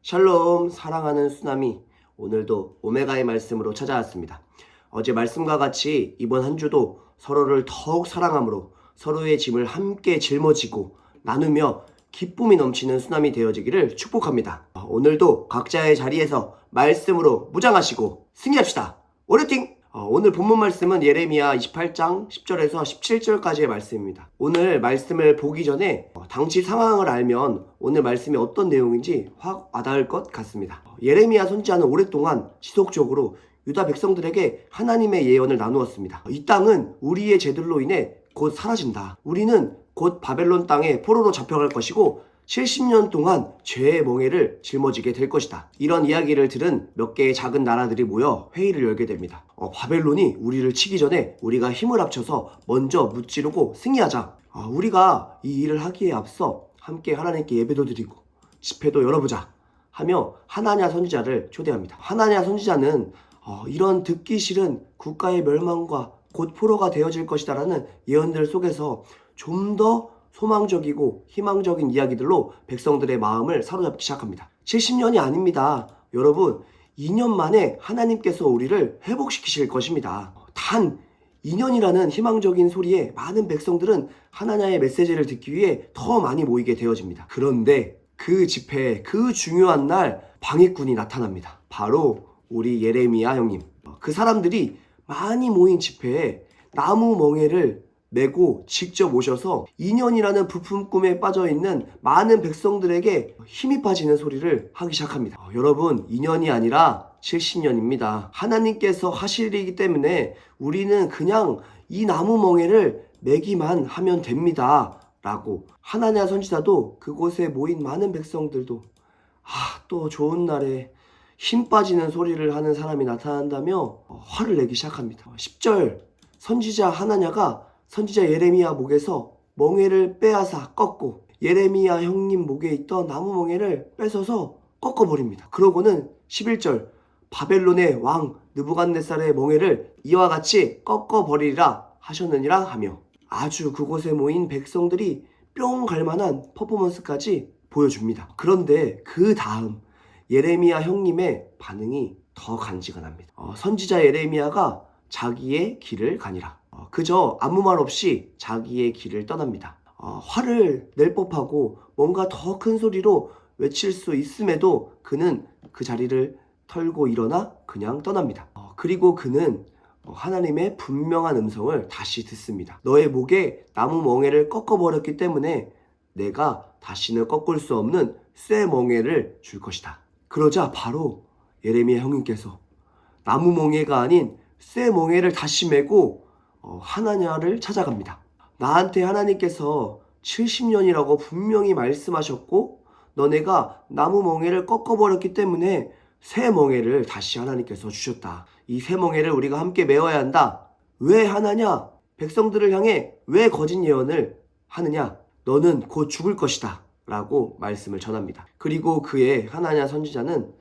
샬롬 사랑하는 수나미, 오늘도 오메가의 말씀으로 찾아왔습니다. 어제 말씀과 같이 이번 한 주도 서로를 더욱 사랑함으로 서로의 짐을 함께 짊어지고 나누며 기쁨이 넘치는 수나미 되어지기를 축복합니다. 오늘도 각자의 자리에서 말씀으로 무장하시고 승리합시다. 오래팅! 오늘 본문 말씀은 예레미야 28장 10절에서 17절까지의 말씀입니다. 오늘 말씀을 보기 전에 당시 상황을 알면 오늘 말씀이 어떤 내용인지 확 와닿을 것 같습니다. 예레미야 선지자는 오랫동안 지속적으로 유다 백성들에게 하나님의 예언을 나누었습니다. 이 땅은 우리의 죄들로 인해 곧 사라진다. 우리는 곧 바벨론 땅에 포로로 잡혀갈 것이고 70년 동안 죄의 멍에를 짊어지게 될 것이다. 이런 이야기를 들은 몇 개의 작은 나라들이 모여 회의를 열게 됩니다. 바벨론이 우리를 치기 전에 우리가 힘을 합쳐서 먼저 무찌르고 승리하자. 우리가 이 일을 하기에 앞서 함께 하나님께 예배도 드리고 집회도 열어보자 하며 하나냐 선지자를 초대합니다. 하나냐 선지자는 이런 듣기 싫은 국가의 멸망과 곧 포로가 되어질 것이다 라는 예언들 속에서 좀 더 소망적이고 희망적인 이야기들로 백성들의 마음을 사로잡기 시작합니다. 70년이 아닙니다. 여러분, 2년 만에 하나님께서 우리를 회복시키실 것입니다. 단 2년이라는 희망적인 소리에 많은 백성들은 하나냐의 메시지를 듣기 위해 더 많이 모이게 되어집니다. 그런데 그 집회에 그 중요한 날 방해꾼이 나타납니다. 바로 우리 예레미야 형님. 그 사람들이 많이 모인 집회에 나무 멍에를 메고 직접 오셔서 2년이라는 부품 꿈에 빠져있는 많은 백성들에게 힘이 빠지는 소리를 하기 시작합니다. 여러분, 2년이 아니라 70년입니다. 하나님께서 하실 일이기 때문에 우리는 그냥 이 나무 멍에를 메기만 하면 됩니다 라고 하나냐 선지자도 그곳에 모인 많은 백성들도 또 좋은 날에 힘 빠지는 소리를 하는 사람이 나타난다며 화를 내기 시작합니다. 10절 선지자 하나냐가 선지자 예레미야 목에서 멍에를 빼앗아 꺾고 예레미야 형님 목에 있던 나무 멍에를 뺏어서 꺾어버립니다. 그러고는 11절 바벨론의 왕 느부갓네살의 멍에를 이와 같이 꺾어버리리라 하셨느니라 하며 아주 그곳에 모인 백성들이 뿅 갈만한 퍼포먼스까지 보여줍니다. 그런데 그 다음 예레미야 형님의 반응이 더 간지가 납니다. 선지자 예레미야가 자기의 길을 가니라. 그저 아무 말 없이 자기의 길을 떠납니다. 화를 낼 법하고 뭔가 더 큰 소리로 외칠 수 있음에도 그는 그 자리를 털고 일어나 그냥 떠납니다. 그리고 그는 하나님의 분명한 음성을 다시 듣습니다. 너의 목에 나무 멍에를 꺾어버렸기 때문에 내가 다시는 꺾을 수 없는 쇠 멍에를 줄 것이다. 그러자 바로 예레미야 형님께서 나무 멍에가 아닌 쇠 멍에를 다시 메고 하나냐를 찾아갑니다. 나한테 하나님께서 70년이라고 분명히 말씀하셨고 너네가 나무 멍에를 꺾어버렸기 때문에 새 멍에를 다시 하나님께서 주셨다. 이 새 멍에를 우리가 함께 메어야 한다. 왜 하나냐? 백성들을 향해 왜 거짓 예언을 하느냐? 너는 곧 죽을 것이다 라고 말씀을 전합니다. 그리고 그의 하나냐 선지자는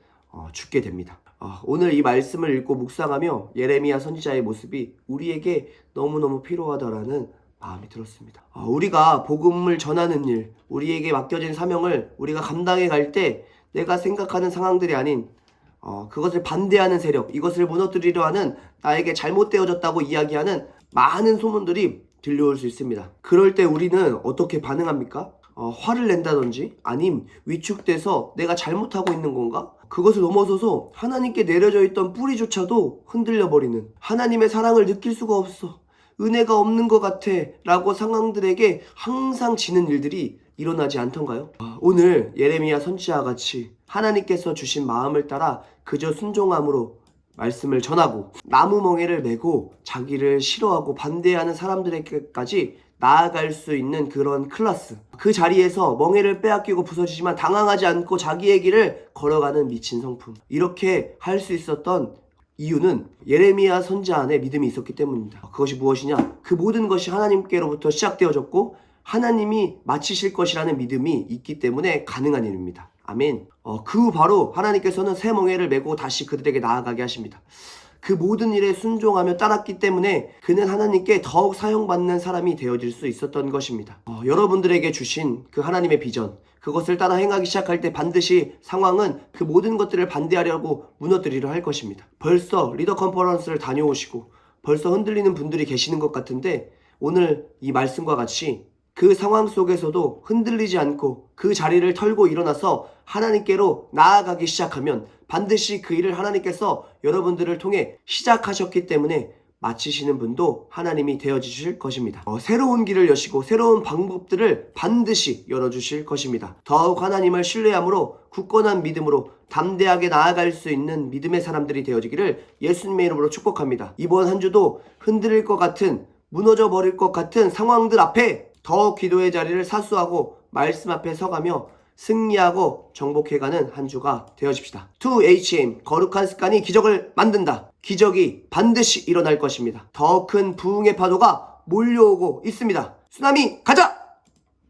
죽게 됩니다. 오늘 이 말씀을 읽고 묵상하며 예레미야 선지자의 모습이 우리에게 너무너무 필요하다라는 마음이 들었습니다. 우리가 복음을 전하는 일, 우리에게 맡겨진 사명을 우리가 감당해 갈 때 내가 생각하는 상황들이 아닌 그것을 반대하는 세력, 이것을 무너뜨리려 하는 나에게 잘못되어졌다고 이야기하는 많은 소문들이 들려올 수 있습니다. 그럴 때 우리는 어떻게 반응합니까? 화를 낸다든지 아님 위축돼서 내가 잘못하고 있는 건가? 그것을 넘어서서 하나님께 내려져 있던 뿌리조차도 흔들려 버리는 하나님의 사랑을 느낄 수가 없어. 은혜가 없는 것 같아 라고 상황들에게 항상 지는 일들이 일어나지 않던가요? 오늘 예레미야 선지자와 같이 하나님께서 주신 마음을 따라 그저 순종함으로 말씀을 전하고 나무 멍에를 메고 자기를 싫어하고 반대하는 사람들에게까지 나아갈 수 있는 그런 클래스, 그 자리에서 멍에를 빼앗기고 부서지지만 당황하지 않고 자기의 길을 걸어가는 미친 성품, 이렇게 할 수 있었던 이유는 예레미야 선지자 안에 믿음이 있었기 때문입니다. 그것이 무엇이냐? 그 모든 것이 하나님께로부터 시작되어졌고 하나님이 마치실 것이라는 믿음이 있기 때문에 가능한 일입니다. 아멘. 그 후 바로 하나님께서는 새 멍에를 메고 다시 그들에게 나아가게 하십니다. 그 모든 일에 순종하며 따랐기 때문에 그는 하나님께 더욱 사용받는 사람이 되어질 수 있었던 것입니다. 여러분들에게 주신 그 하나님의 비전, 그것을 따라 행하기 시작할 때 반드시 상황은 그 모든 것들을 반대하려고 무너뜨리려 할 것입니다. 벌써 리더 컨퍼런스를 다녀오시고 벌써 흔들리는 분들이 계시는 것 같은데, 오늘 이 말씀과 같이 그 상황 속에서도 흔들리지 않고 그 자리를 털고 일어나서 하나님께로 나아가기 시작하면 반드시 그 일을 하나님께서 여러분들을 통해 시작하셨기 때문에 마치시는 분도 하나님이 되어주실 것입니다. 새로운 길을 여시고 새로운 방법들을 반드시 열어주실 것입니다. 더욱 하나님을 신뢰함으로 굳건한 믿음으로 담대하게 나아갈 수 있는 믿음의 사람들이 되어지기를 예수님의 이름으로 축복합니다. 이번 한 주도 흔들릴 것 같은, 무너져 버릴 것 같은 상황들 앞에 더 기도의 자리를 사수하고 말씀 앞에 서가며 승리하고 정복해가는 한 주가 되어집시다. 2HM, 거룩한 습관이 기적을 만든다. 기적이 반드시 일어날 것입니다. 더 큰 부흥의 파도가 몰려오고 있습니다. 쓰나미 가자!